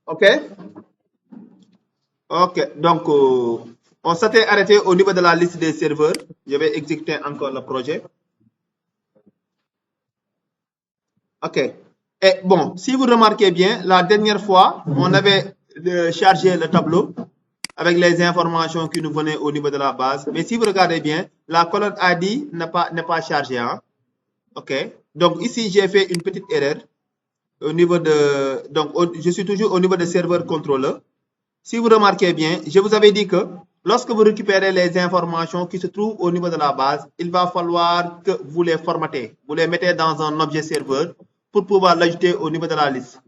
OK? OK. Donc, on s'était arrêté au niveau de la liste des serveurs. Je vais exécuter encore le projet. OK. Et bon, si vous remarquez bien, la dernière fois, on avait chargé le tableau avec les informations qui nous venaient au niveau de la base. Mais si vous regardez bien, la colonne ID n'est pas chargée. Hein? OK. Donc, ici, j'ai fait une petite erreur au niveau de. Donc, je suis toujours au niveau de serveur contrôleur. Si vous remarquez bien, je vous avais dit que lorsque vous récupérez les informations qui se trouvent au niveau de la base, il va falloir que vous les formatez. Vous les mettez dans un objet serveur pour pouvoir l'ajouter au niveau de la liste.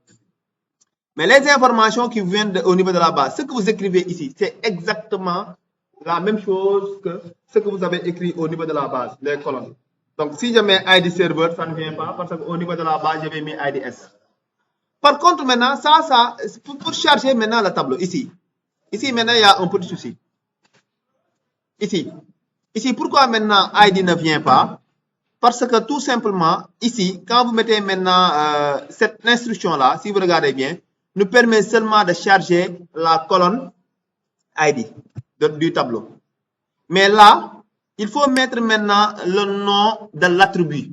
Mais les informations qui viennent au niveau de la base, ce que vous écrivez ici, c'est exactement la même chose que ce que vous avez écrit au niveau de la base, les colonnes. Donc, si je mets ID serveur, ça ne vient pas parce qu'au niveau de la base, j'avais mis IDS. Par contre, maintenant, pour charger maintenant le tableau, ici, maintenant, il y a un petit souci. Ici, pourquoi maintenant ID ne vient pas? Parce que tout simplement, ici, quand vous mettez maintenant cette instruction-là, si vous regardez bien, nous permet seulement de charger la colonne ID du tableau. Mais là, il faut mettre maintenant le nom de l'attribut,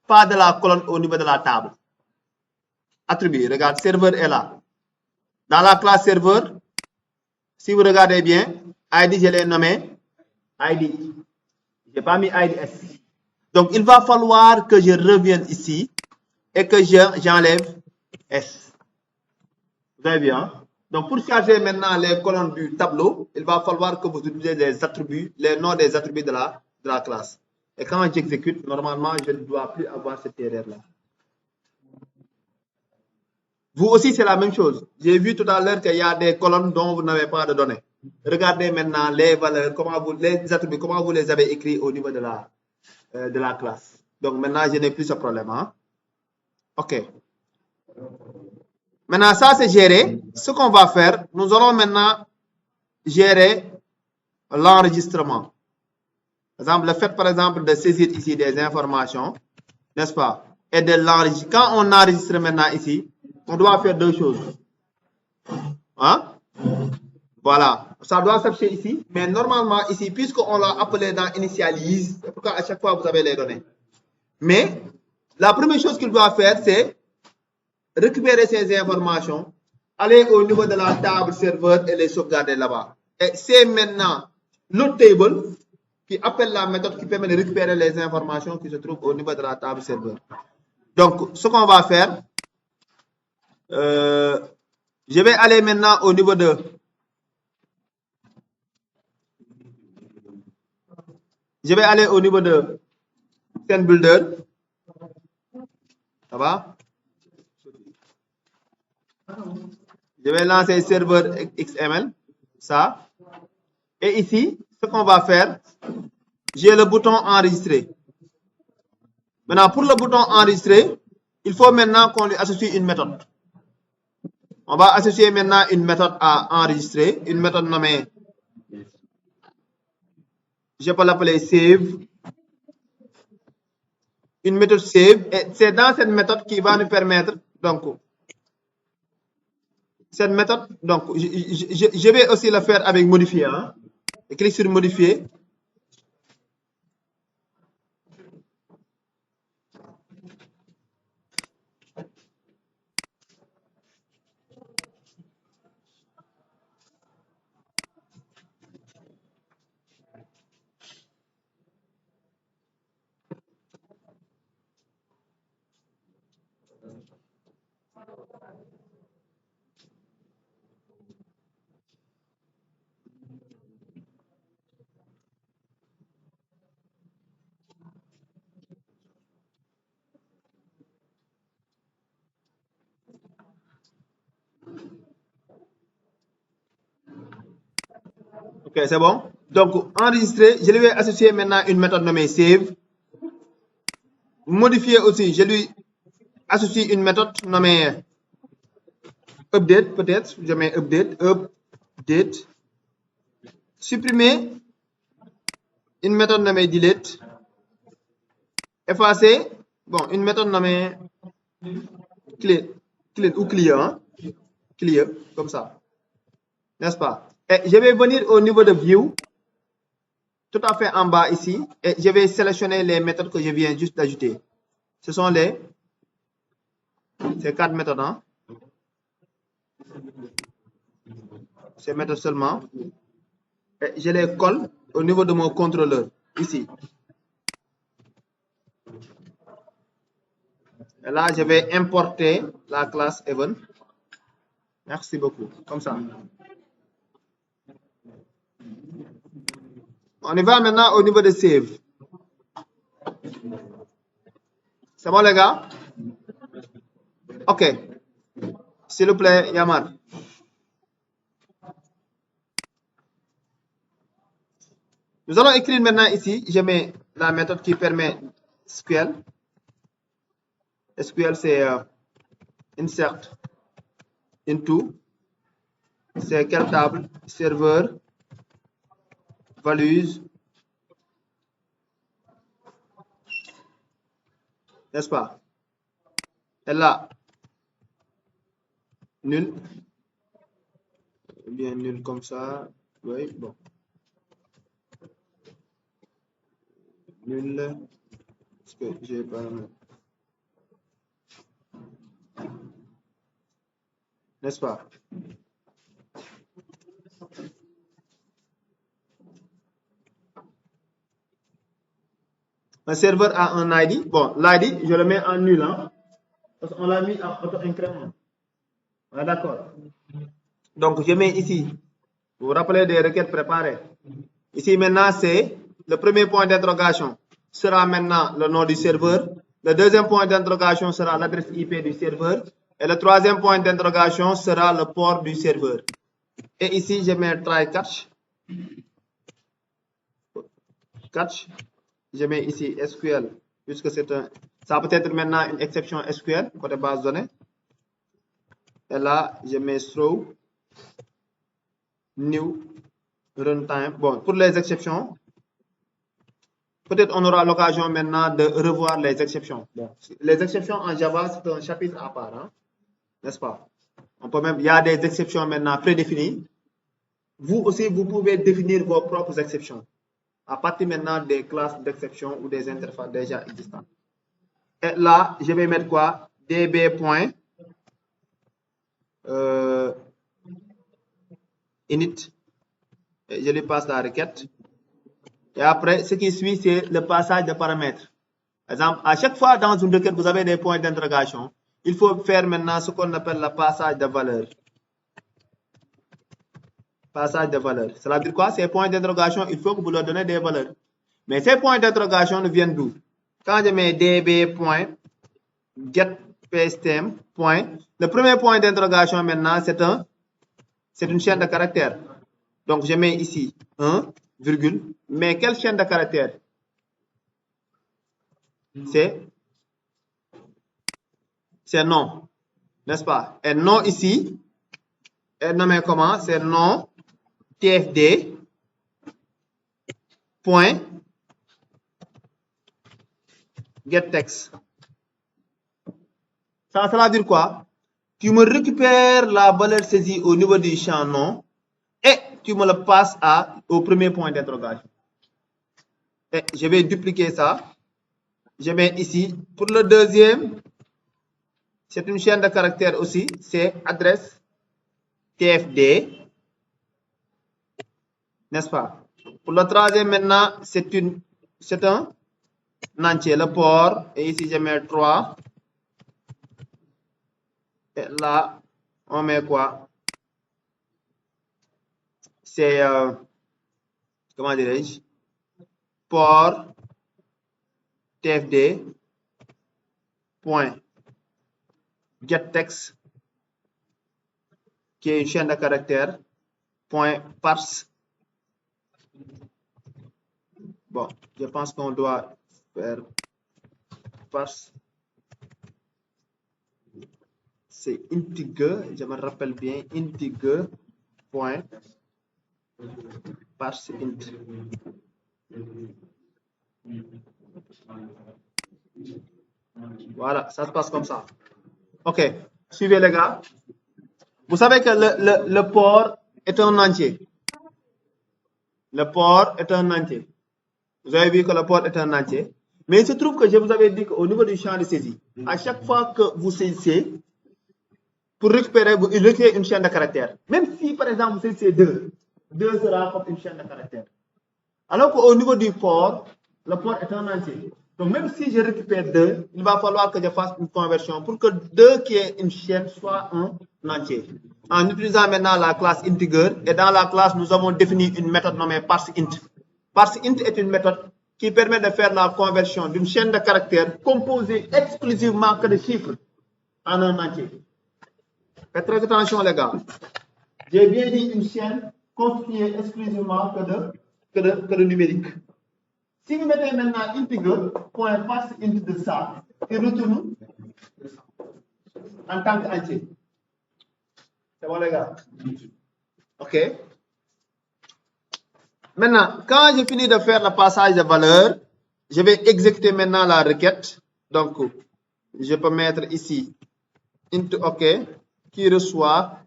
pas de la colonne au niveau de la table. Attribut, regarde, serveur est là. Dans la classe serveur, si vous regardez bien, ID, je l'ai nommé ID. Je n'ai pas mis IDS. Donc, il va falloir que je revienne ici et que j'enlève S. Vous avez bien? Donc, pour charger maintenant les colonnes du tableau, il va falloir que vous utilisez les attributs, les noms des attributs de la classe. Et quand j'exécute, normalement, je ne dois plus avoir cette erreur-là. Vous aussi, c'est la même chose. J'ai vu tout à l'heure qu'il y a des colonnes dont vous n'avez pas de données. Regardez maintenant les valeurs, les attributs, comment vous les avez écrits au niveau de la classe. Donc maintenant, je n'ai plus ce problème. Hein? OK. Maintenant, ça, c'est géré. Ce qu'on va faire, nous allons maintenant gérer l'enregistrement. Par exemple, le fait, par exemple, de saisir ici des informations, n'est-ce pas? Et de l'enregistrer. Quand on enregistre maintenant ici, on doit faire deux choses. Hein? Voilà. Ça doit s'afficher ici. Mais normalement, ici, puisqu'on l'a appelé dans Initialize, c'est pourquoi à chaque fois, vous avez les données. Mais, la première chose qu'il doit faire, c'est récupérer ces informations, aller au niveau de la table serveur et les sauvegarder là-bas. Et c'est maintenant l'autre table qui appelle la méthode qui permet de récupérer les informations qui se trouvent au niveau de la table serveur. Donc, ce qu'on va faire, je vais aller maintenant au niveau de... Je vais aller au niveau de Scene Builder. Ça va? Je vais lancer serveur XML. Ça. Et ici, ce qu'on va faire, j'ai le bouton enregistrer. Maintenant, pour le bouton enregistrer, il faut maintenant qu'on lui associe une méthode. On va associer maintenant une méthode à enregistrer, une méthode nommée, je peux l'appeler save. Une méthode save, et c'est dans cette méthode qui va nous permettre, donc, cette méthode, donc, je vais aussi le faire avec modifier. Hein. Je clique sur modifier. Ok, c'est bon. Donc, enregistrer, je lui vais associer maintenant une méthode nommée save. Modifier aussi, je lui associe une méthode nommée update, peut-être. Je mets update. Supprimer une méthode nommée delete. Effacer, bon, une méthode nommée clean ou clear. Hein? clear, comme ça. N'est-ce pas? Et je vais venir au niveau de View, tout à fait en bas ici, et je vais sélectionner les méthodes que je viens juste d'ajouter. Ce sont ces 4 méthodes. Hein? Ces méthodes seulement. Et je les colle au niveau de mon contrôleur, ici. Et là, je vais importer la classe Event. Merci beaucoup. Comme ça. On y va maintenant au niveau de Save. C'est bon, les gars? OK. S'il vous plaît, Yamar. Nous allons écrire maintenant ici, je mets la méthode qui permet SQL. SQL, c'est insert into. C'est quelle table? Serveur, values, n'est-ce pas? Et là, nul. Bien nul comme ça. Oui, bon. Nul. Est-ce que j'ai pas. N'est-ce pas? Un serveur a un ID. Bon, l'ID, je le mets en nul. Hein, parce qu'on l'a mis en auto-incrément. Ah, d'accord. Donc, je mets ici. Vous vous rappelez des requêtes préparées. Ici, maintenant, c'est le premier point d'interrogation sera maintenant le nom du serveur. Le deuxième point d'interrogation sera l'adresse IP du serveur. Et le troisième point d'interrogation sera le port du serveur. Et ici, je mets try catch. Catch. Je mets ici SQL, puisque c'est un. Ça peut être maintenant une exception SQL, côté base de données. Et là, je mets throw, new, runtime. Bon, pour les exceptions, peut-être on aura l'occasion maintenant de revoir les exceptions. Bon, les exceptions en Java, c'est un chapitre à part, hein, n'est-ce pas? On peut même, il y a des exceptions maintenant prédéfinies. Vous aussi, vous pouvez définir vos propres exceptions à partir maintenant des classes d'exception ou des interfaces déjà existantes. Et là, je vais mettre quoi? db. Init. Et je lui passe la requête. Et après, ce qui suit, c'est le passage de paramètres. Par exemple, à chaque fois dans une requête, vous avez des points d'interrogation. Il faut faire maintenant ce qu'on appelle le passage de valeur. Passage de valeur. Cela veut dire quoi? Ces points d'interrogation, il faut que vous leur donnez des valeurs. Mais ces points d'interrogation nous viennent d'où? Quand je mets db.getPSTM, le premier point d'interrogation maintenant, c'est une chaîne de caractères. Donc, je mets ici 1, virgule. Mais quelle chaîne de caractères? C'est non. N'est-ce pas? Et non ici est nommé comment? C'est non TFD point getText. Ça veut dire quoi? Tu me récupères la valeur saisie au niveau du champ non et tu me le passes au premier point d'interrogation. Et je vais dupliquer ça. Je mets ici. Pour le deuxième, c'est une chaîne de caractères aussi. C'est adresse TFD. N'est-ce pas? Pour le troisième maintenant, c'est un entier, le port. Et ici, je mets 3. Et là, on met quoi? C'est, comment dirais-je? Port TFD point getText qui est une chaîne de caractères point parse. Bon, je pense qu'on doit faire parse. C'est integer, je me rappelle bien, integer point parse int. Voilà, ça se passe comme ça. OK, suivez les gars. Vous savez que le port est un entier. Le port est un entier. Vous avez vu que le port est un entier. Mais il se trouve que je vous avais dit qu'au niveau du champ de saisie, à chaque fois que vous saisissez, pour récupérer, vous récupérez une chaîne de caractères. Même si, par exemple, vous saisissez 2, 2 sera comme une chaîne de caractères. Alors qu'au niveau du port, le port est un entier. Donc, même si je récupère 2, il va falloir que je fasse une conversion pour que 2 qui est une chaîne soit un entier. En utilisant maintenant la classe integer, et dans la classe, nous avons défini une méthode nommée parseInt. ParseInt est une méthode qui permet de faire la conversion d'une chaîne de caractères composée exclusivement que de chiffres en un entier. Faites très attention, les gars. J'ai bien dit une chaîne constituée exclusivement que de numérique. Si vous mettez maintenant integer, point parseInt de ça, il retourne en tant qu'entier. C'est bon, les gars? OK. Maintenant, quand j'ai fini de faire le passage de valeur, je vais exécuter maintenant la requête. Donc, je peux mettre ici int OK qui reçoit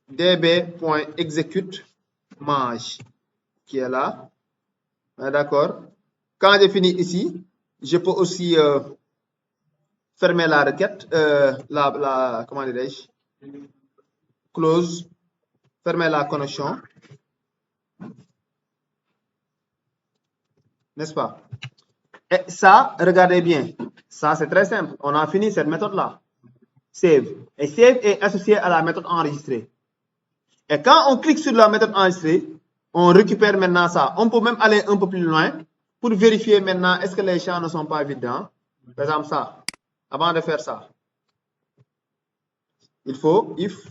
db.execute mange qui est là. D'accord. Quand j'ai fini ici, je peux aussi fermer la requête, comment dirais-je, close, fermer la connexion. N'est-ce pas? Et ça, regardez bien, ça c'est très simple. On a fini cette méthode-là. Save. Et save est associé à la méthode enregistrée. Et quand on clique sur la méthode enregistrée, on récupère maintenant ça. On peut même aller un peu plus loin pour vérifier maintenant est-ce que les champs ne sont pas vides. Hein? Par exemple, ça. Avant de faire ça, il faut if.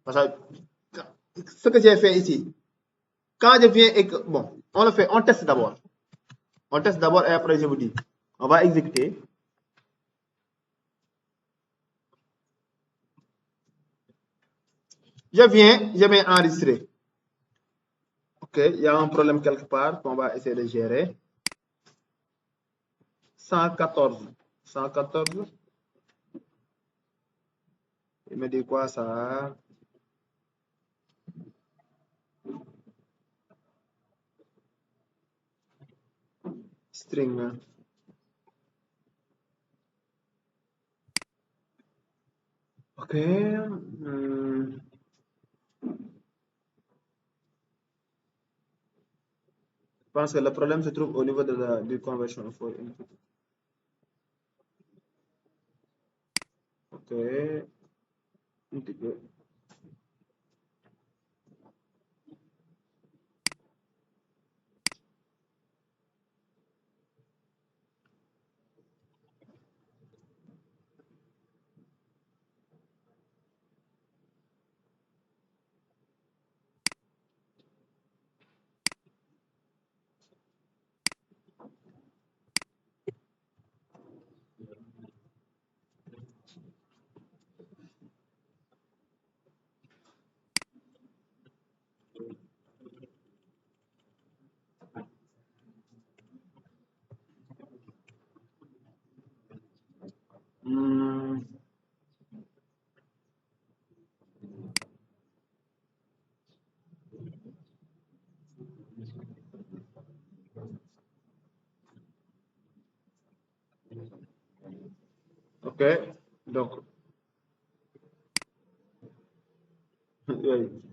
Parce que ce que j'ai fait ici, quand je viens et que, bon, on le fait, on teste d'abord. On teste d'abord et après je vous dis. On va exécuter. Je viens, je vais enregistrer. OK, il y a un problème quelque part qu'on va essayer de gérer. 114. 114. Il me dit quoi ça? String. OK. Je pense que le problème se trouve au niveau de la conversion for input. OK. OK. Donc,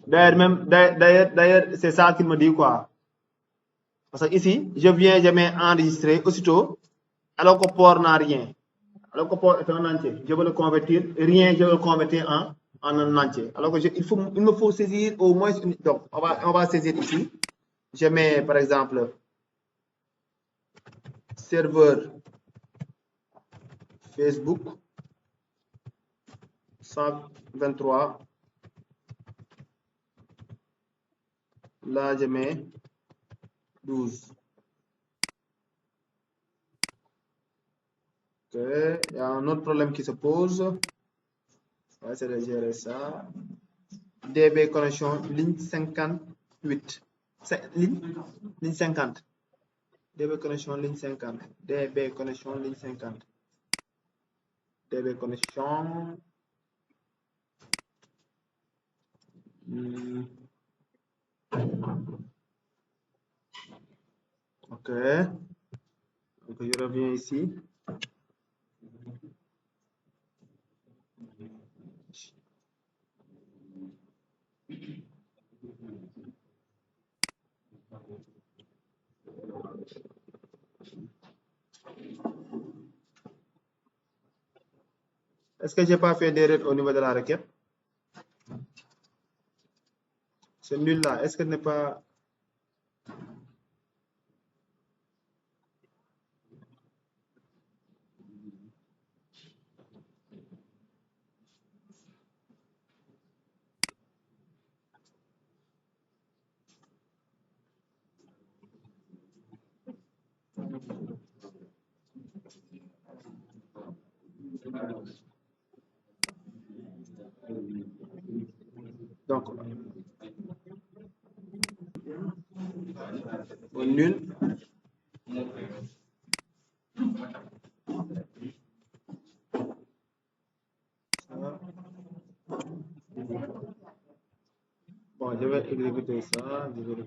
d'ailleurs, c'est ça qu'il me dit quoi. Parce que ici, je viens, je mets enregistrer aussitôt, alors que port n'a rien. Alors que port est un entier. Je veux le convertir, rien, je veux le convertir en un entier. Alors que il me faut saisir au moins une. Donc, on va saisir ici. Je mets par exemple serveur Facebook 123. Là, je mets 12. OK. Il y a un autre problème qui se pose. On va essayer de gérer ça. DB connexion ligne 58. Ligne 50. DB connexion ligne 50. DB connexion ligne 50. DB connexion Ok. Donc, je reviens ici. Est-ce que j'ai pas fait d'erreur au niveau de la requête? Ce nul là, est-ce que n'est pas... Donc, au nul. Bon, je vais exécuter ça. Je vais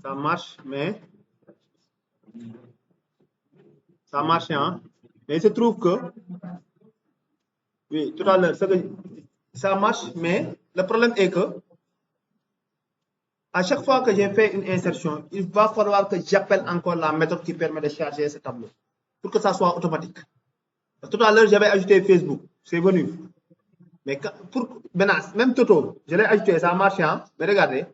ça marche, mais ça marche, hein. Mais il se trouve que, oui, tout à l'heure, ça marche, mais le problème est que à chaque fois que j'ai fait une insertion, il va falloir que j'appelle encore la méthode qui permet de charger ce tableau pour que ça soit automatique. Tout à l'heure, j'avais ajouté Facebook, c'est venu. Mais pour Benas, même Toto, je l'ai ajouté, ça a marché, hein? Mais regardez,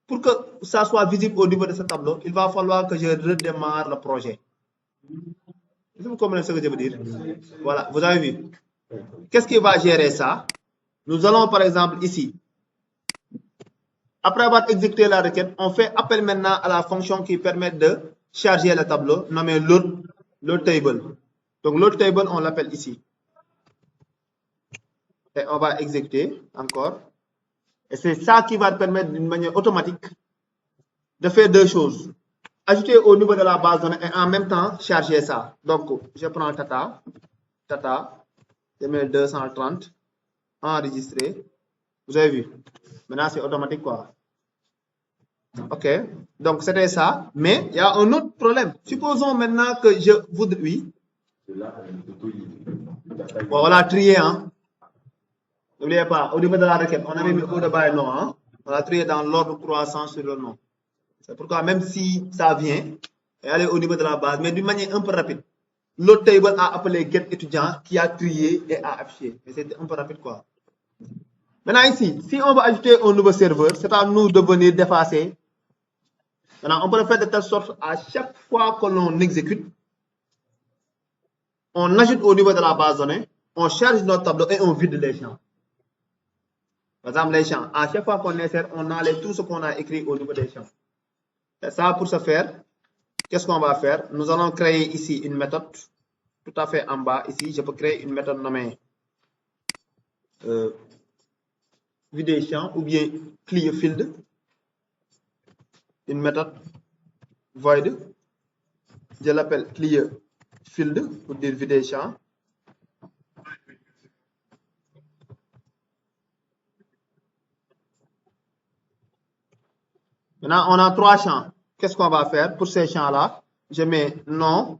pour que ça soit visible au niveau de ce tableau, il va falloir que je redémarre le projet. Vous comprenez ce que je veux dire? Voilà, vous avez vu. Qu'est-ce qui va gérer ça? Nous allons par exemple ici. Après avoir exécuté la requête, on fait appel maintenant à la fonction qui permet de charger le tableau, nommé load table. Donc load table, on l'appelle ici. Et on va exécuter encore. Et c'est ça qui va permettre d'une manière automatique de faire deux choses. Ajouter au niveau de la base de données et en même temps charger ça. Donc, je prends Tata, je mets 230, enregistrer. Vous avez vu. Maintenant, c'est automatique quoi. Ok, donc c'était ça. Mais il y a un autre problème. Supposons maintenant que je voudrais... Oui. Bon, voilà, trier. Hein. N'oubliez pas, au niveau de la requête, on avait mis au de bas et non. Hein. On l'a trié dans l'ordre croissant sur le nom. C'est pourquoi même si ça vient, et aller au niveau de la base, mais d'une manière un peu rapide. L'autre table a appelé get étudiant qui a trié et a affiché. Mais c'est un peu rapide quoi. Maintenant ici, si on va ajouter un nouveau serveur, c'est à nous de venir d'effacer. Maintenant, on peut le faire de telle sorte à chaque fois que l'on exécute, on ajoute au niveau de la base donnée, on charge notre tableau et on vide les champs. Par exemple, les champs, à chaque fois qu'on insère, on enlève tout ce qu'on a écrit au niveau des champs. Et ça, pour ce faire, qu'est-ce qu'on va faire? Nous allons créer ici une méthode tout à fait en bas. Ici, je peux créer une méthode nommée vider champ ou bien clear field. Une méthode void. Je l'appelle clear field pour dire vider champ. Maintenant, on a trois champs. Qu'est-ce qu'on va faire pour ces champs-là? Je mets nom,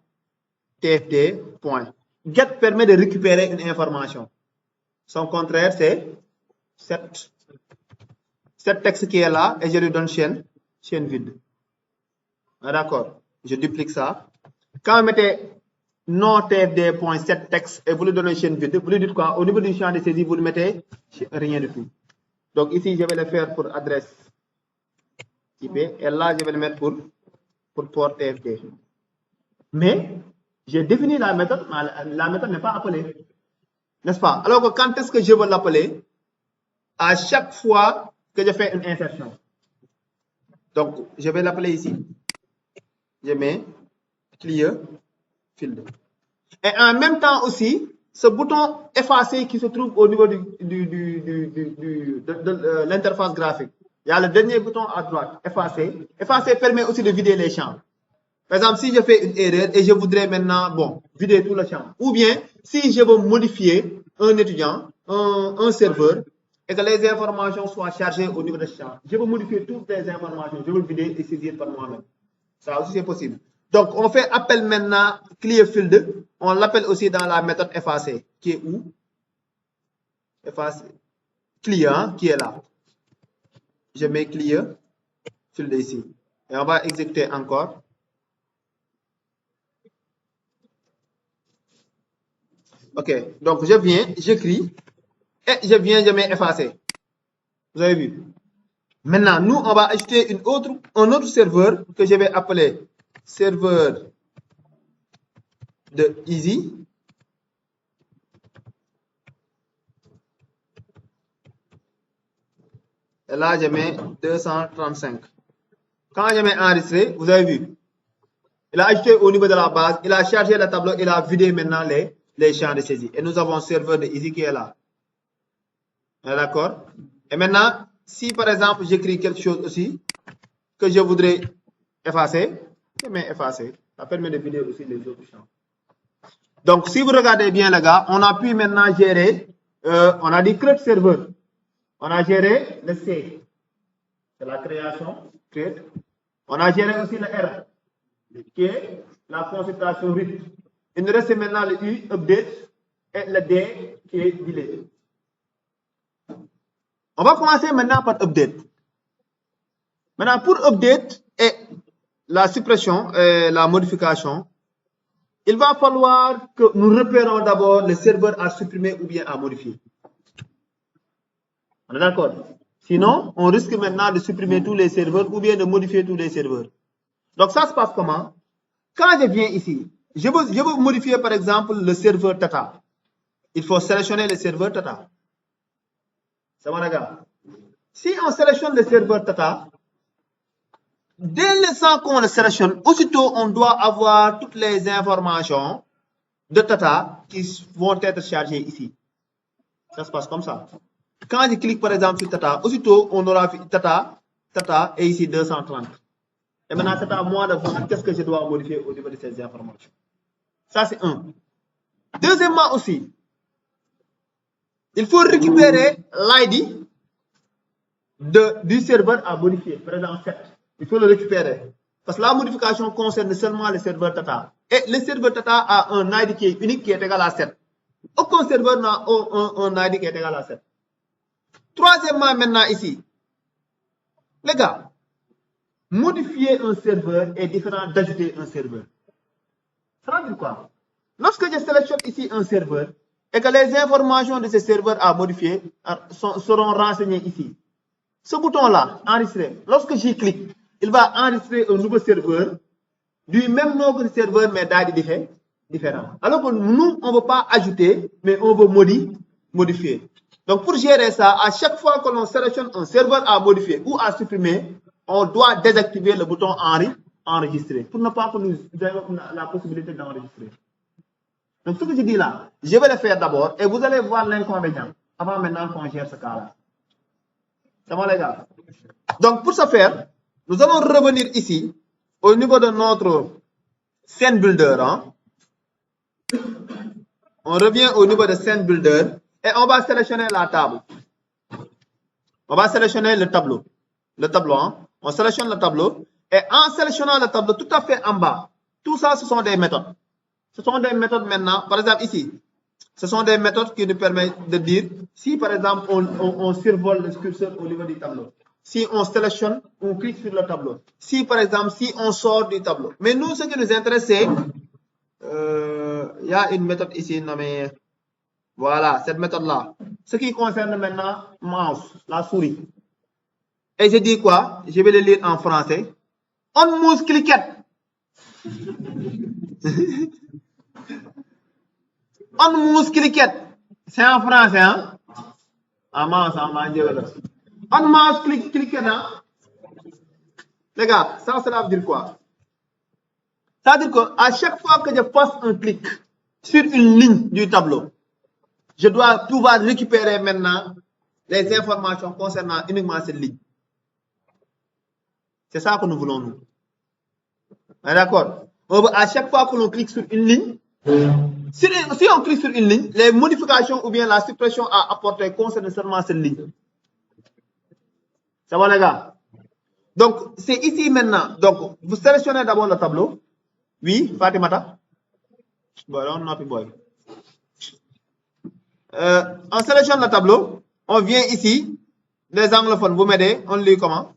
tfd, point. Get permet de récupérer une information. Son contraire, c'est cette texte qui est là et je lui donne chaîne vide. D'accord. Je duplique ça. Quand vous mettez nom tfd.set texte et vous lui donnez chaîne vide, vous lui dites quoi? Au niveau du champ de saisie, vous ne mettez rien du tout. Donc ici, je vais le faire pour adresse IP et là, je vais le mettre pour port tfd. Mais j'ai défini la méthode, mais la méthode n'est pas appelée. N'est-ce pas? Alors que quand est-ce que je veux l'appeler? À chaque fois que je fais une insertion. Donc, je vais l'appeler ici. Je mets clear field. Et en même temps aussi, ce bouton effacer qui se trouve au niveau de l'interface graphique. Il y a le dernier bouton à droite, effacer. Effacer permet aussi de vider les champs. Par exemple, si je fais une erreur et je voudrais maintenant, bon, vider tout le champ. Ou bien, si je veux modifier un étudiant, un serveur, et que les informations soient chargées au niveau de ce champ, je veux modifier toutes les informations, je veux vider et saisir par moi-même. Ça aussi, c'est possible. Donc, on fait appel maintenant clear field. On l'appelle aussi dans la méthode effacer, qui est où? Effacer. Clear, qui est là. Je mets clear field ici. Et on va exécuter encore. Ok, donc je viens, j'écris, et je viens, je mets effacer. Vous avez vu? Maintenant, nous, on va ajouter un autre serveur que je vais appeler serveur de Easy. Et là, je mets 235. Quand je mets enregistré, vous avez vu, il a ajouté au niveau de la base, il a chargé le tableau, il a vidé maintenant les champs de saisie. Et nous avons un serveur de Easy qui est là. D'accord? Et maintenant, si par exemple j'écris quelque chose aussi que je voudrais effacer, je mets effacer. Ça permet de vider aussi les autres champs. Donc, si vous regardez bien, les gars, on a pu maintenant gérer, on a dit create serveur. On a géré le C, c'est la création, create. On a géré aussi le R, qui est la consultation RIT. Il nous reste maintenant le U, update, et le D, qui est delete. On va commencer maintenant par update. Maintenant, pour update et la suppression et la modification, il va falloir que nous repérons d'abord le serveur à supprimer ou bien à modifier. On est d'accord? Sinon, on risque maintenant de supprimer tous les serveurs ou bien de modifier tous les serveurs. Donc, ça se passe comment? Quand je viens ici, je veux modifier par exemple le serveur Tata. Il faut sélectionner le serveur Tata. Ça va, les gars? Si on sélectionne le serveur Tata, dès l'instant qu'on le sélectionne, aussitôt on doit avoir toutes les informations de Tata qui vont être chargées ici. Ça se passe comme ça. Quand je clique par exemple sur Tata, aussitôt on aura Tata et ici 230. Et maintenant c'est à moi de voir qu'est-ce que je dois modifier au niveau de ces informations. Ça c'est un. Deuxièmement aussi, il faut récupérer l'ID du serveur à modifier. Par exemple 7. Il faut le récupérer. Parce que la modification concerne seulement le serveur Tata. Et le serveur Tata a un ID qui est unique qui est égal à 7. Aucun serveur n'a un ID qui est égal à 7. Troisièmement, maintenant ici, les gars, modifier un serveur est différent d'ajouter un serveur. Ça veut dire quoi? Lorsque je sélectionne ici un serveur et que les informations de ce serveur à modifier seront renseignées ici, ce bouton-là, enregistrer, lorsque j'y clique, il va enregistrer un nouveau serveur du même nom que le serveur, mais d'ID différent. Alors que nous, on ne veut pas ajouter, mais on veut modifier. Donc, pour gérer ça, à chaque fois que l'on sélectionne un serveur à modifier ou à supprimer, on doit désactiver le bouton enregistrer pour ne pas que nous ayons la possibilité d'enregistrer. Donc, ce que je dis là, je vais le faire d'abord et vous allez voir l'inconvénient avant maintenant qu'on gère ce cas-là. C'est bon, les gars? Donc, pour ce faire, nous allons revenir ici au niveau de notre scene builder. Hein. On revient au niveau de scene builder et on va sélectionner la table. On va sélectionner le tableau. Le tableau, hein. On sélectionne le tableau et en sélectionnant le tableau tout à fait en bas, tout ça, ce sont des méthodes. Ce sont des méthodes maintenant, par exemple ici, ce sont des méthodes qui nous permettent de dire si par exemple on survole le curseur au niveau du tableau. Si on sélectionne, on clique sur le tableau. Si par exemple, si on sort du tableau. Mais nous, ce qui nous intéresse, c'est, il y a une méthode ici nommée, voilà, cette méthode-là. Ce qui concerne maintenant mouse, la souris. Et je dis quoi? Je vais le lire en français. On mouse cliquette. On mouse cliquette. C'est en français, hein? En mouse, en mandier. On mouse cliquette, hein? Les gars, ça veut dire quoi? C'est-à-dire qu'à chaque fois que je passe un clic sur une ligne du tableau, je dois pouvoir récupérer maintenant les informations concernant uniquement cette ligne. C'est ça que nous voulons, nous. D'accord? À chaque fois que l'on clique sur une ligne, si on clique sur une ligne, les modifications ou bien la suppression à apporter concernent seulement cette ligne. C'est bon, les gars? Donc, c'est ici maintenant. Donc, vous sélectionnez d'abord le tableau. Oui, Fatimata? On sélectionne le tableau. On vient ici. Les anglophones, vous m'aidez. On lit comment?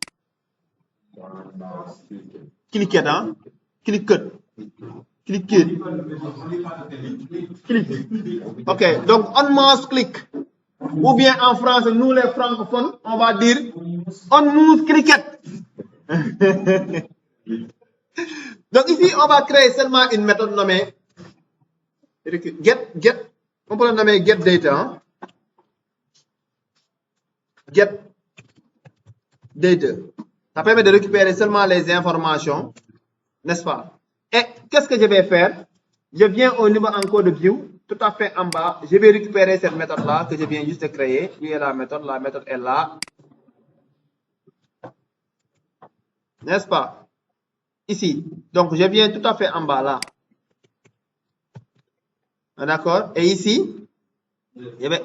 Cliquez, hein? Cliquez. Cliquez. Clique. Ok, donc on must click. Ou bien en français, nous les francophones, on va dire on must cricket. Donc ici, on va créer seulement une méthode nommée get. On peut le nommer get data. Hein? Get data. Ça permet de récupérer seulement les informations, n'est-ce pas? Et qu'est-ce que je vais faire? Je viens au niveau encore de view, tout à fait en bas. Je vais récupérer cette méthode-là que je viens juste de créer. Lui est la méthode est là. N'est-ce pas? Ici. Donc, je viens tout à fait en bas là. D'accord? Et ici, je vais...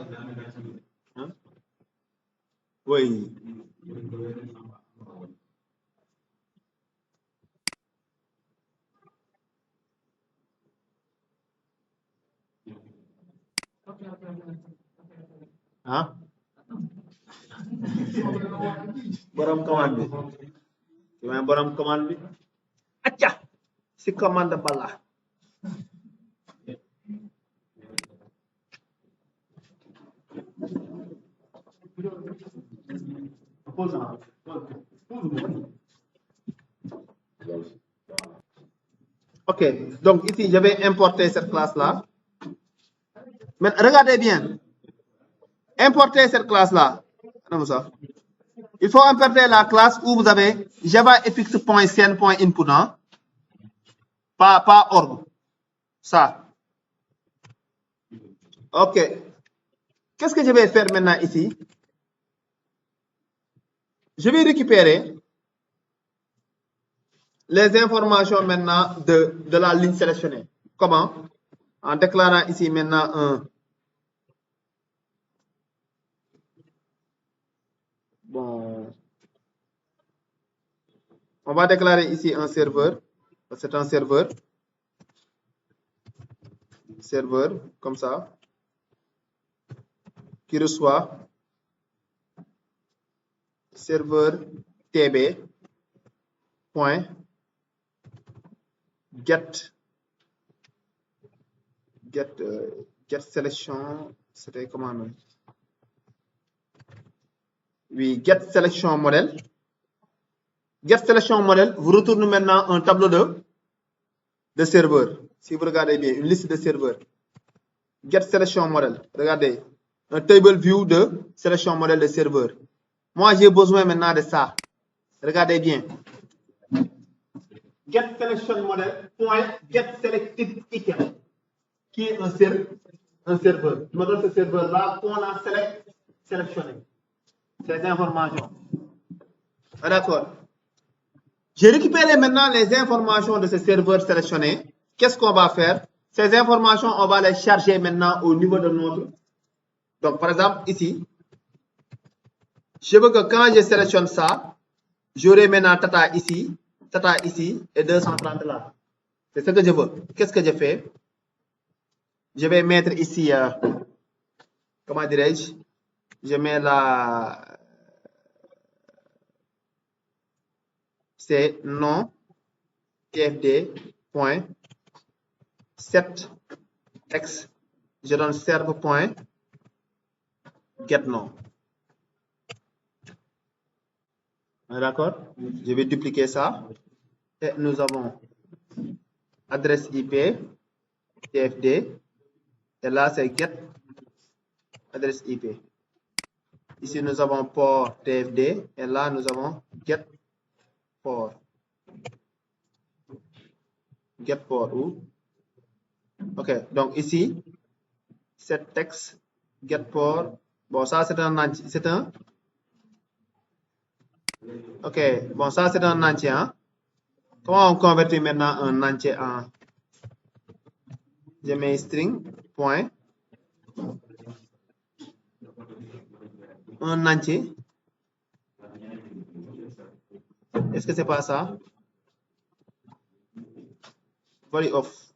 Hein? Oui. Hein? Borom commande bi. Tu vois borom commande bi? Acca! C'est commande bala. Ok, donc ici, je vais importer cette classe-là. Mais regardez bien. Importer cette classe-là. Il faut importer la classe où vous avez javafx.scn.input. Hein? Pas org. Ça. Ok. Qu'est-ce que je vais faire maintenant ici? Je vais récupérer les informations maintenant de la ligne sélectionnée. Comment? En déclarant ici maintenant un... Bon. On va déclarer ici un serveur. C'est un serveur. Serveur, comme ça. Qui reçoit serveur tb point get selection, c'était comment même? Oui, get selection modèle. Get selection modèle vous retourne maintenant un tableau de serveurs. Si vous regardez bien, une liste de serveurs. Get selection modèle. Regardez, un table view de selection modèle de serveurs. Moi, j'ai besoin maintenant de ça. Regardez bien. Get selection model point get selected item qui est un serveur. Je me donne ce serveur là qu'on a sélectionné ces informations. D'accord. J'ai récupéré maintenant les informations de ce serveur sélectionné. Qu'est-ce qu'on va faire? Ces informations, on va les charger maintenant au niveau de notre. Donc, par exemple, ici, je veux que quand je sélectionne ça, j'aurai maintenant Tata ici et 230 là. C'est ce que je veux. Qu'est-ce que je fais? Je vais mettre ici, comment dirais-je? Je mets la... C'est nom tfd point set x. Je donne serve point get nom. D'accord? Je vais dupliquer ça. Et nous avons adresse IP tfd. Et là, c'est get adresse IP. Ici, nous avons port tfd. Et là, nous avons get port. get port où? Ok, donc ici, set text, get port. Bon, ça c'est un entier. C'est un. Ok, bon, ça c'est un entier. Hein? Comment on convertit maintenant un entier en. Je mets string, point. Un entier. Est-ce que c'est pas ça? Body of.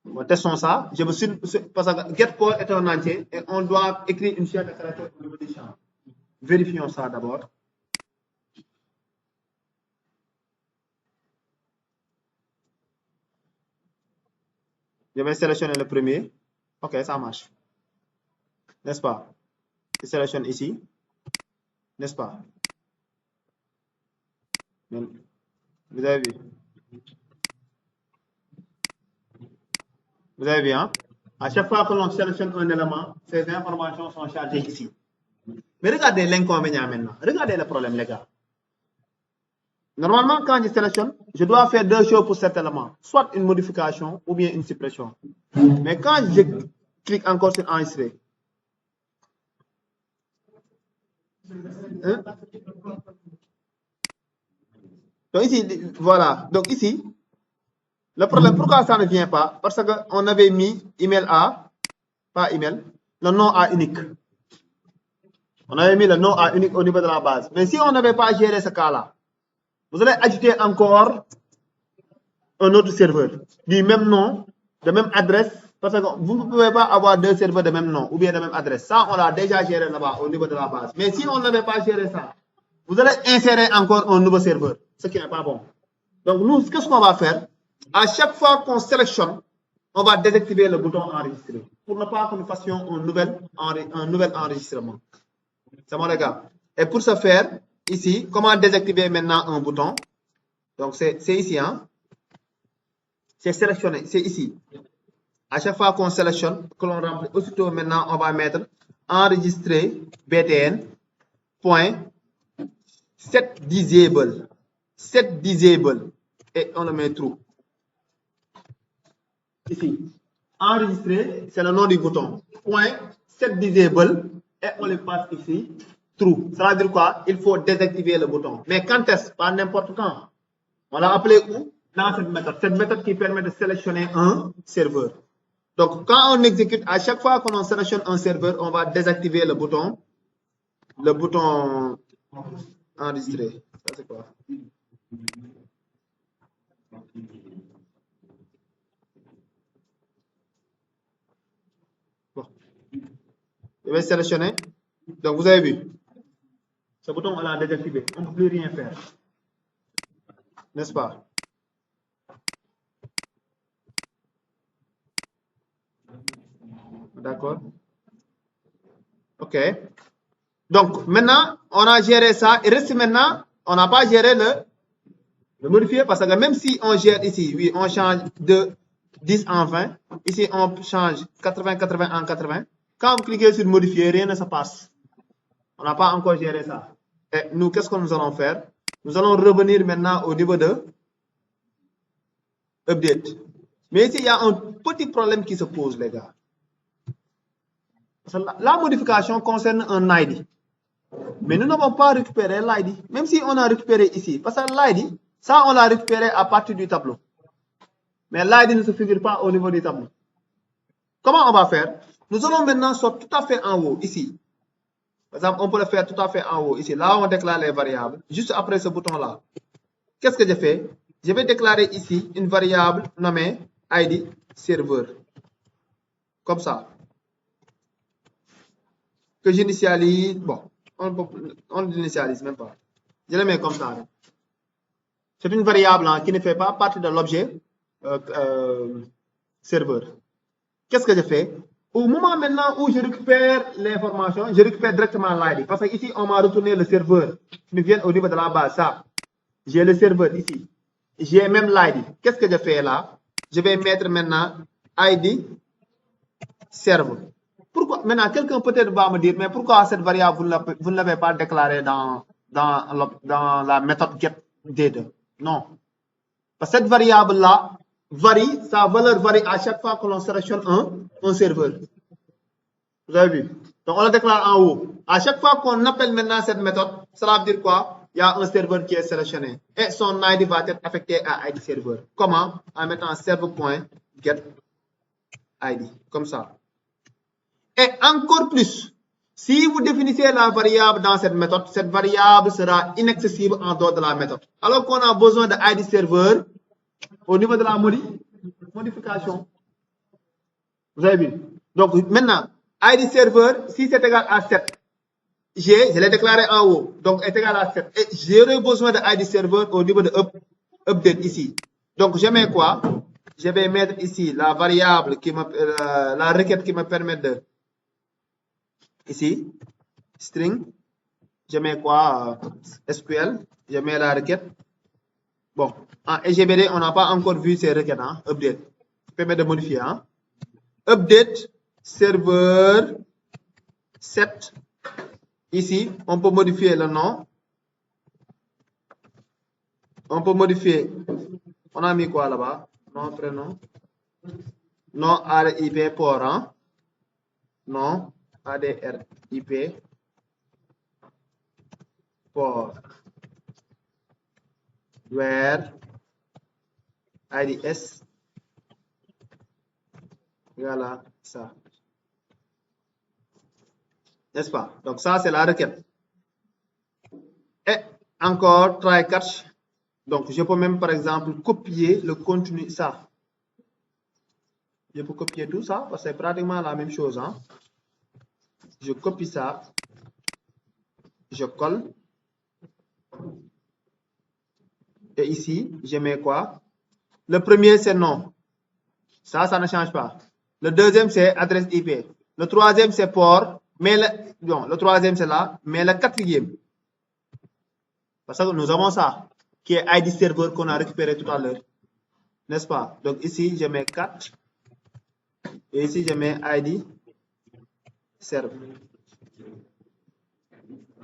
Bon, testons ça. Je me suis, parce que getPort est un entier et on doit écrire une chaîne de caractères au niveau du champ. Vérifions ça d'abord. Je vais sélectionner le premier. Ok, ça marche. N'est-ce pas? Je sélectionne ici. N'est-ce pas? Vous avez vu? Vous avez vu, hein? À chaque fois que l'on sélectionne un élément, ces informations sont chargées ici. Mais regardez l'inconvénient maintenant. Regardez le problème, les gars. Normalement, quand je sélectionne, je dois faire deux choses pour cet élément. Soit une modification ou bien une suppression. Mais quand je clique encore sur enregistrer, hein? Donc ici, voilà. Donc ici, le problème, pourquoi ça ne vient pas? Parce qu'on avait mis email A, pas email, le nom A unique. On avait mis le nom A unique au niveau de la base. Mais si on n'avait pas géré ce cas-là, vous allez ajouter encore un autre serveur du même nom, de même adresse, parce que vous ne pouvez pas avoir deux serveurs de même nom ou bien de même adresse. Ça, on l'a déjà géré là-bas au niveau de la base. Mais si on n'avait pas géré ça, vous allez insérer encore un nouveau serveur, ce qui n'est pas bon. Donc, nous, qu'est-ce qu'on va faire? À chaque fois qu'on sélectionne, on va désactiver le bouton enregistrer pour ne pas que nous fassions un nouvel enregistrement. C'est bon, les gars? Et pour ce faire, ici, comment désactiver maintenant un bouton? Donc, c'est ici, hein? C'est sélectionné, c'est ici. À chaque fois qu'on sélectionne, que l'on remplit, aussitôt maintenant, on va mettre enregistrer btn point set disable et on le met true. Ici, enregistrer, c'est le nom du bouton. Point set disable et on le passe ici true. Ça veut dire quoi? Il faut désactiver le bouton. Mais quand est-ce? Pas n'importe quand. On l'a appelé où? Dans cette méthode qui permet de sélectionner un serveur. Donc, quand on exécute, à chaque fois qu'on sélectionne un serveur, on va désactiver le bouton enregistrer. Ça, c'est quoi? Bon. Je vais sélectionner. Donc, vous avez vu. Ce bouton, on l'a désactivé. On ne peut plus rien faire. N'est-ce pas? D'accord? OK. Donc, maintenant, on a géré ça. Il reste maintenant, on n'a pas géré le modifier parce que même si on gère ici, oui, on change de 10 en 20. Ici, on change 80 en 80. Quand vous cliquez sur modifier, rien ne se passe. On n'a pas encore géré ça. Et nous, qu'est-ce que nous allons faire? Nous allons revenir maintenant au niveau de update. Mais ici, il y a un petit problème qui se pose, les gars. Parce que la modification concerne un ID. Mais nous n'avons pas récupéré l'ID. Même si on a récupéré ici. Parce que l'ID, ça, on l'a récupéré à partir du tableau. Mais l'ID ne se figure pas au niveau du tableau. Comment on va faire? Nous allons maintenant sortir tout à fait en haut, ici. Par exemple, on peut le faire tout à fait en haut, ici. Là, on déclare les variables. Juste après ce bouton-là. Qu'est-ce que je fais? Je vais déclarer ici une variable nommée ID serveur. Comme ça. Que j'initialise. Bon, on ne l'initialise même pas. Je le mets comme ça. C'est une variable qui ne fait pas partie de l'objet serveur. Qu'est-ce que je fais? Au moment maintenant où je récupère l'information, je récupère directement l'ID. Parce que ici, on m'a retourné le serveur qui me vient au niveau de la base. Ça, j'ai le serveur ici. J'ai même l'ID. Qu'est-ce que je fais là? Je vais mettre maintenant ID serveur. Pourquoi? Maintenant, quelqu'un peut-être va me dire, mais pourquoi cette variable, vous ne l'avez pas déclarée dans la méthode getData? Non. Parce que cette variable-là varie, sa valeur varie à chaque fois que l'on sélectionne un serveur. Vous avez vu? Donc, on le déclare en haut. À chaque fois qu'on appelle maintenant cette méthode, cela veut dire quoi? Il y a un serveur qui est sélectionné. Et son ID va être affecté à ID serveur. Comment? En mettant server.get ID. Comme ça. Et encore plus, si vous définissez la variable dans cette méthode, cette variable sera inaccessible en dehors de la méthode. Alors qu'on a besoin de ID serveur au niveau de la modification. Vous avez vu? Donc maintenant, ID serveur, si c'est égal à 7, je l'ai déclaré en haut, donc est égal à 7. Et j'aurai besoin de ID serveur au niveau de update ici. Donc je mets quoi? Je vais mettre ici la variable qui me, la requête qui me permet de, ici, string, je mets quoi? SQL, je mets la requête. Bon, en EGBD, on n'a pas encore vu ces requêtes, hein? Update. Ça permet de modifier, hein? Update serveur 7. Ici, on peut modifier le nom. On peut modifier. On a mis quoi là-bas? Nom, prénom. Nom ADIP port, hein? Nom ADRIP port. Where IDS. Voilà ça. N'est-ce pas? Donc ça, c'est la requête. Et encore, try catch. Donc, je peux même, par exemple, copier le contenu, ça. Je peux copier tout ça, parce que c'est pratiquement la même chose. Hein? Je copie ça. Je colle. Et ici, je mets quoi? Le premier, c'est nom. Ça ne change pas. Le deuxième, c'est adresse IP. Le troisième, c'est port. Mais le troisième, c'est là. Mais le quatrième, parce que nous avons ça, qui est ID serveur qu'on a récupéré tout à l'heure. N'est-ce pas? Donc ici, je mets 4. Et ici, je mets ID serveur.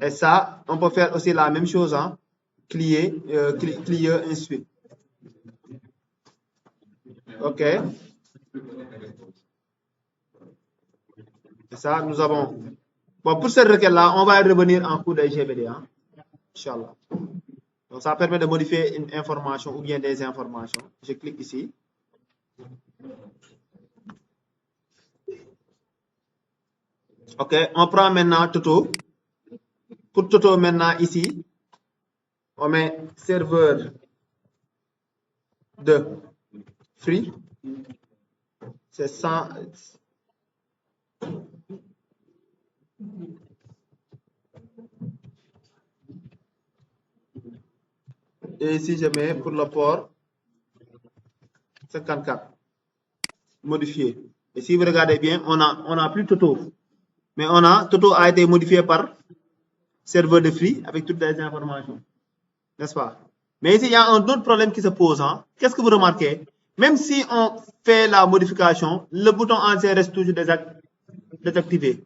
Et ça, on peut faire aussi la même chose, hein? Clear, ainsi de suite. OK. Et ça, nous avons. Bon, pour cette requête-là, on va y revenir en cours de GBD, hein? Inch'Allah. Donc, ça permet de modifier une information ou bien des informations. Je clique ici. OK, on prend maintenant Toto. Pour Toto, maintenant, ici, on met serveur de free. C'est 100. Et ici, je mets pour le port 54. Modifié. Et si vous regardez bien, on a plus Toto. Mais Toto a été modifié par serveur de free avec toutes les informations. N'est-ce pas? Mais ici, il y a un autre problème qui se pose. Hein? Qu'est-ce que vous remarquez? Même si on fait la modification, le bouton ancien reste toujours désactivé.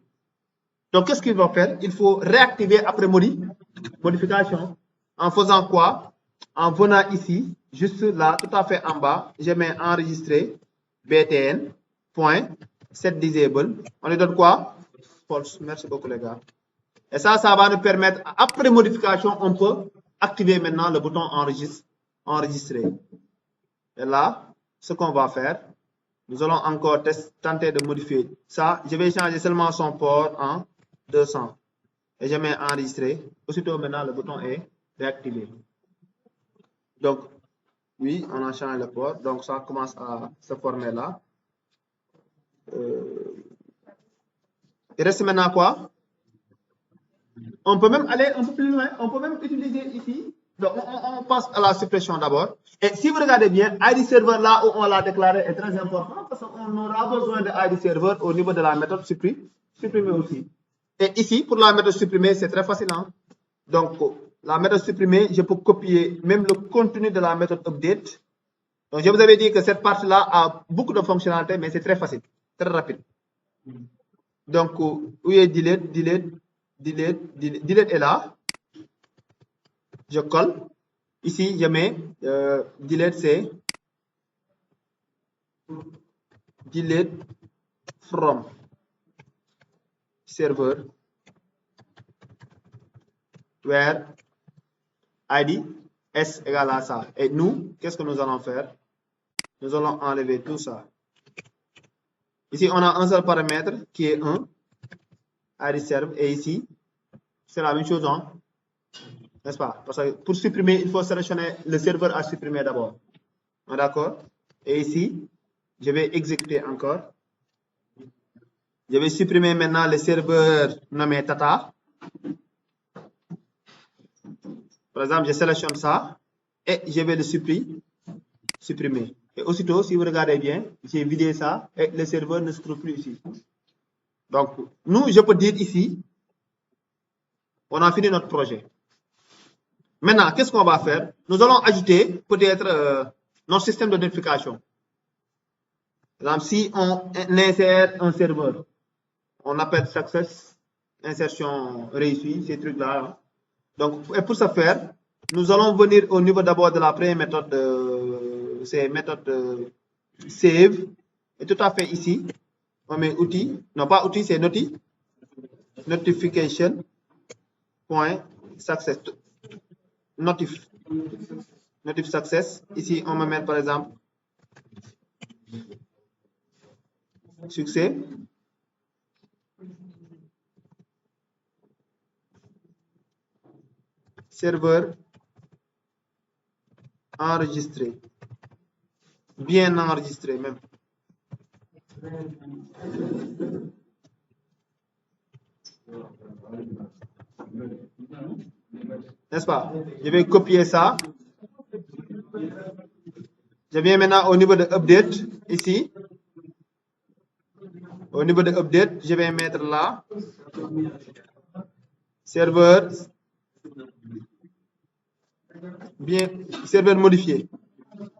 Donc, qu'est-ce qu'il va faire? Il faut réactiver après modification. En faisant quoi? En venant ici, juste là, tout à fait en bas, je mets enregistrer btn. Set disable. On lui donne quoi? False. Merci beaucoup, les gars. Et ça va nous permettre, après modification, on peut activer maintenant le bouton enregistrer. Et là, ce qu'on va faire, nous allons encore tenter de modifier ça. Je vais changer seulement son port en 200. Et je mets enregistrer. Aussitôt, maintenant, le bouton est réactivé. Donc, oui, on a changé le port. Donc, ça commence à se former là. Il reste maintenant quoi? On peut même aller un peu plus loin. On peut même utiliser ici. Donc, on passe à la suppression d'abord. Et si vous regardez bien, ID serveur là où on l'a déclaré est très important parce qu'on aura besoin de ID serveur au niveau de la méthode supprimer aussi. Et ici, pour la méthode supprimer, c'est très facile. Hein? Donc, la méthode supprimer, je peux copier même le contenu de la méthode update. Donc, je vous avais dit que cette partie-là a beaucoup de fonctionnalités, mais c'est très facile, très rapide. Donc, où est delete est là. Je colle. Ici, je mets delete, c'est delete from serveur where ID S égale à ça. Et nous, qu'est-ce que nous allons faire? Nous allons enlever tout ça. Ici, on a un seul paramètre qui est 1, ID serve, et ici, c'est la même chose, hein? N'est-ce pas? Parce que pour supprimer, il faut sélectionner le serveur à supprimer d'abord. D'accord? Et ici, je vais exécuter encore. Je vais supprimer maintenant le serveur nommé Tata. Par exemple, je sélectionne ça et je vais le supprimer. Et aussitôt, si vous regardez bien, j'ai vidé ça et le serveur ne se trouve plus ici. Donc, nous, je peux dire ici, on a fini notre projet. Maintenant, qu'est-ce qu'on va faire? Nous allons ajouter peut-être notre système de notification. Par exemple, si on insère un serveur, on appelle success, insertion réussie, ces trucs-là. Donc, et pour ce faire, nous allons venir au niveau d'abord de la première méthode, c'est méthode save. Et tout à fait ici, on met outil, non pas outil, c'est notification point success, notif success. Ici, on va mettre par exemple succès. Serveur enregistré, bien enregistré même. N'est-ce pas? Je vais copier ça. Je viens maintenant au niveau de update, ici. Au niveau de update, je vais mettre là, serveur serveur modifié.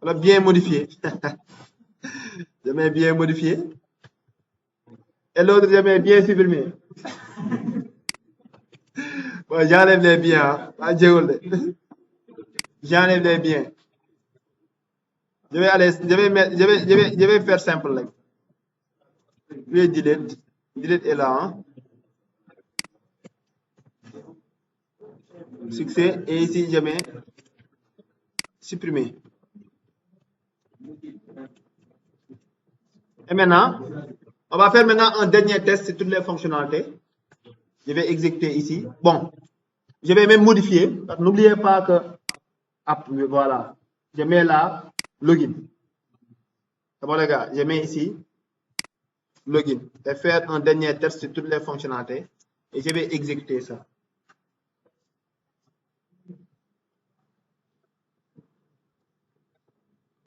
Voilà, bien modifié. Je mets bien modifié. Et l'autre, je mets bien supprimé. Bon, j'enlève les biens. J'enlève les biens. Je vais aller, je vais faire simple. Là. Je vais delete. Delete est là. Hein. Succès. Et ici, je mets supprimer. Et maintenant, on va faire maintenant un dernier test sur toutes les fonctionnalités. Je vais exécuter ici. Bon, je vais même modifier. N'oubliez pas que, voilà, je mets là, login. C'est bon les gars, je mets ici, login. Et faire un dernier test sur toutes les fonctionnalités. Et je vais exécuter ça.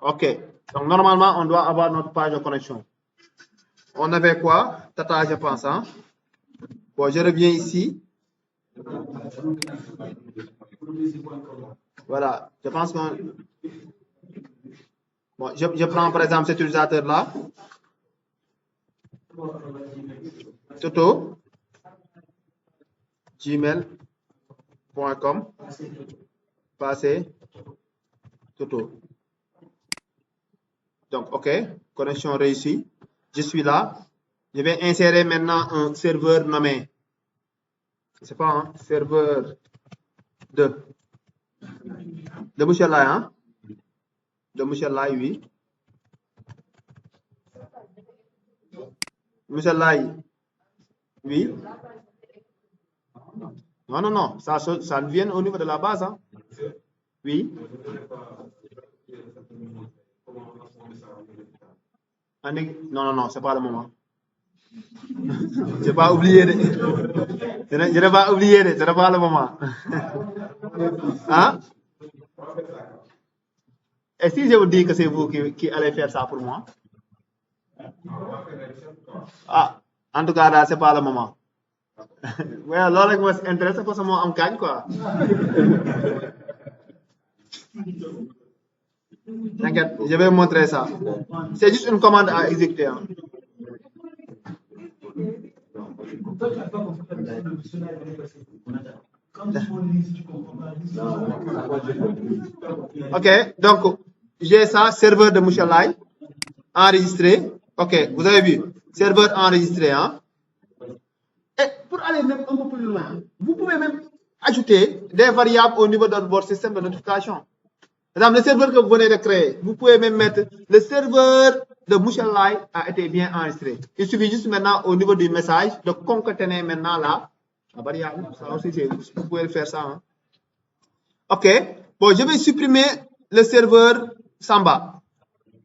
OK. Donc, normalement, on doit avoir notre page de connexion. On avait quoi? Tata, je pense. Hein? Bon, je reviens ici. Voilà. Je pense qu'on... Bon, je prends par exemple cet utilisateur-là. Toto. gmail.com. Passé. Toto. Donc, OK. Connexion réussie. Je suis là. Je vais insérer maintenant un serveur nommé. C'est pas un serveur de monsieur Lai, hein? De monsieur Lai, oui. Monsieur Lai, oui. Non, non, non. Ça vient au niveau de la base, hein? Oui. Non, non, non, c'est pas le moment. Je n'ai pas oublié. Je n'ai pas oublié, ce n'est pas le moment. Hein? Et si je vous dis que c'est vous qui allez faire ça pour moi? Ah, en tout cas, ce n'est pas le moment. Ouais, alors, je m'intéresse parce que moi, on gagne, quoi. T'inquiète, je vais vous montrer ça. C'est juste une commande à exécuter. Hein. Ok, donc j'ai ça, serveur de Mouchalai, enregistré. Ok, vous avez vu, serveur enregistré. Hein? Et pour aller même un peu plus loin, vous pouvez même ajouter des variables au niveau de votre système de notification. Par exemple, le serveur que vous venez de créer, vous pouvez même mettre le serveur de Mouchalai a été bien enregistré. Il suffit juste maintenant au niveau du message de concaténer maintenant là la variable. Ça aussi, vous pouvez faire ça. Hein. Ok, bon, je vais supprimer le serveur Samba.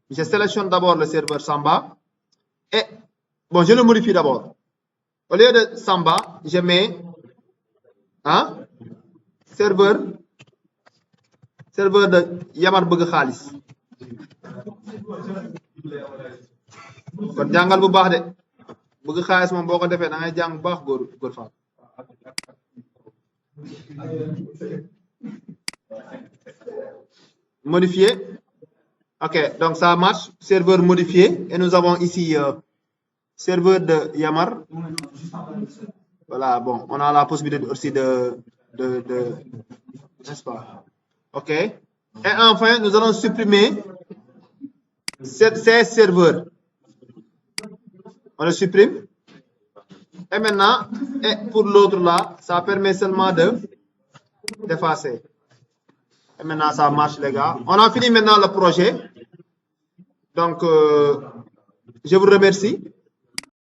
Je sélectionne d'abord le serveur Samba et bon, je le modifie d'abord. Au lieu de Samba, je mets hein, serveur de Yamar Bëgg Xaalis. kon jàngal bu baax de bëgg xaalis moom boo ko defee da ngay jàng bu baax góor faam modifier ok donc ça marche serveur modifié et nous avons ici serveur de Yamar voilà bon on a la possibilité aussi de n'est-ce pas ok et enfin nous allons supprimer ces serveurs. On le supprime. Et maintenant, et pour l'autre là, ça permet seulement d'effacer. Et maintenant, ça marche, les gars. On a fini maintenant le projet. Donc, je vous remercie.